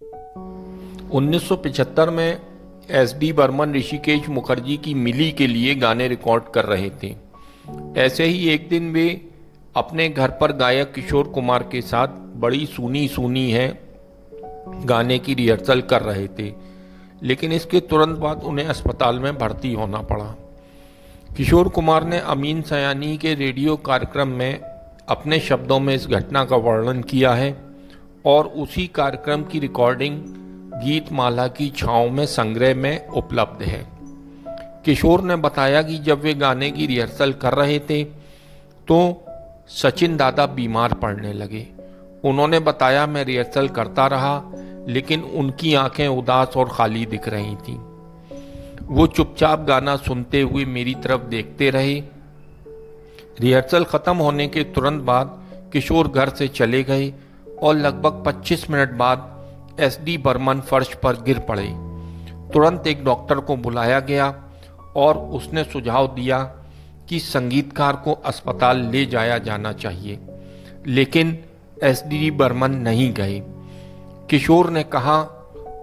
1975 में एस.डी. बर्मन ऋषिकेश मुखर्जी की मिली के लिए गाने रिकॉर्ड कर रहे थे। ऐसे ही एक दिन वे अपने घर पर गायक किशोर कुमार के साथ बड़ी सूनी सूनी है गाने की रिहर्सल कर रहे थे, लेकिन इसके तुरंत बाद उन्हें अस्पताल में भर्ती होना पड़ा। किशोर कुमार ने अमीन सयानी के रेडियो कार्यक्रम में अपने शब्दों में इस घटना का वर्णन किया है और उसी कार्यक्रम की रिकॉर्डिंग गीत माला की छाँव में संग्रह में उपलब्ध है। किशोर ने बताया कि जब वे गाने की रिहर्सल कर रहे थे तो सचिन दादा बीमार पड़ने लगे। उन्होंने बताया, मैं रिहर्सल करता रहा लेकिन उनकी आंखें उदास और खाली दिख रही थीं। वो चुपचाप गाना सुनते हुए मेरी तरफ देखते रहे। रिहर्सल खत्म होने के तुरंत बाद किशोर घर से चले गए और लगभग 25 मिनट बाद एस.डी. बर्मन फर्श पर गिर पड़े। तुरंत एक डॉक्टर को बुलाया गया और उसने सुझाव दिया कि संगीतकार को अस्पताल ले जाया जाना चाहिए, लेकिन एस.डी. बर्मन नहीं गए। किशोर ने कहा,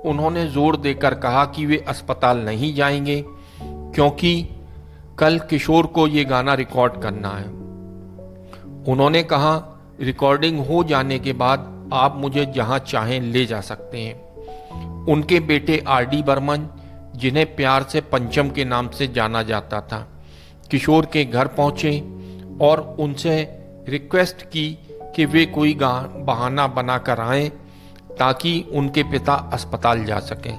उन्होंने जोर देकर कहा कि वे अस्पताल नहीं जाएंगे क्योंकि कल किशोर को ये गाना रिकॉर्ड करना है। उन्होंने कहा, रिकॉर्डिंग हो जाने के बाद आप मुझे जहां चाहें ले जा सकते हैं। उनके बेटे आर.डी. बर्मन, जिन्हें प्यार से पंचम के नाम से जाना जाता था, किशोर के घर पहुंचे और उनसे रिक्वेस्ट की कि वे कोई बहाना बनाकर आएं ताकि उनके पिता अस्पताल जा सकें।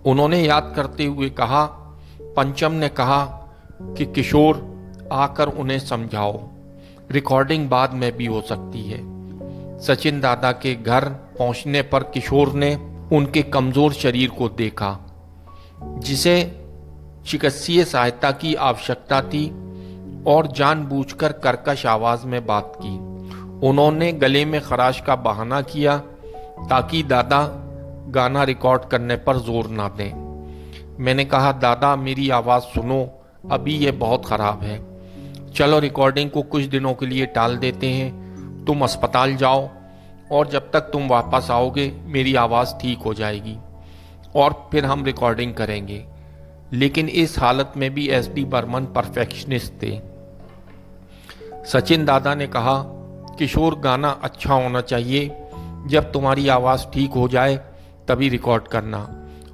उन्होंने याद करते हुए कहा, पंचम ने कहा कि किशोर आकर उन्हें समझाओ, रिकॉर्डिंग बाद में भी हो सकती है। सचिन दादा के घर पहुंचने पर किशोर ने उनके कमजोर शरीर को देखा, जिसे चिकित्सीय सहायता की आवश्यकता थी, और जानबूझकर कर्कश आवाज में बात की। उन्होंने गले में खराश का बहाना किया ताकि दादा गाना रिकॉर्ड करने पर जोर ना दें। मैंने कहा, दादा मेरी आवाज़ सुनो, अभी ये बहुत ख़राब है। चलो रिकॉर्डिंग को कुछ दिनों के लिए टाल देते हैं। तुम अस्पताल जाओ और जब तक तुम वापस आओगे मेरी आवाज़ ठीक हो जाएगी और फिर हम रिकॉर्डिंग करेंगे। लेकिन इस हालत में भी एस.डी. बर्मन परफेक्शनिस्ट थे। सचिन दादा ने कहा, किशोर गाना अच्छा होना चाहिए, जब तुम्हारी आवाज़ ठीक हो जाए तभी रिकॉर्ड करना,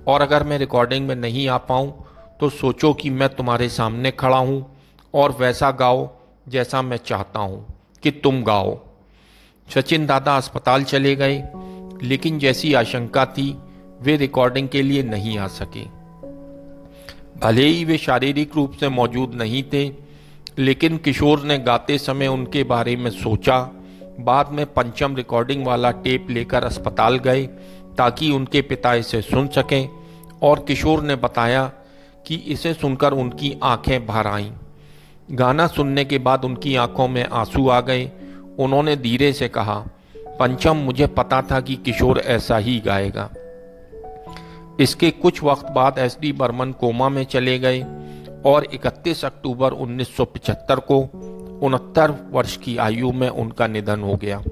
और अगर मैं रिकॉर्डिंग में नहीं आ पाऊँ तो सोचो कि मैं तुम्हारे सामने खड़ा हूँ और वैसा गाओ जैसा मैं चाहता हूँ कि तुम गाओ। सचिन दादा अस्पताल चले गए, लेकिन जैसी आशंका थी वे रिकॉर्डिंग के लिए नहीं आ सके। भले ही वे शारीरिक रूप से मौजूद नहीं थे, लेकिन किशोर ने गाते समय उनके बारे में सोचा। बाद में पंचम रिकॉर्डिंग वाला टेप लेकर अस्पताल गए ताकि उनके पिता इसे सुन सकें, और किशोर ने बताया कि इसे सुनकर उनकी आंखें भर आईं। गाना सुनने के बाद उनकी आंखों में आंसू आ गए। उन्होंने धीरे से कहा, पंचम मुझे पता था कि किशोर ऐसा ही गाएगा। इसके कुछ वक्त बाद एस.डी. बर्मन कोमा में चले गए और 31 अक्टूबर 1975 को 69 वर्ष की आयु में उनका निधन हो गया।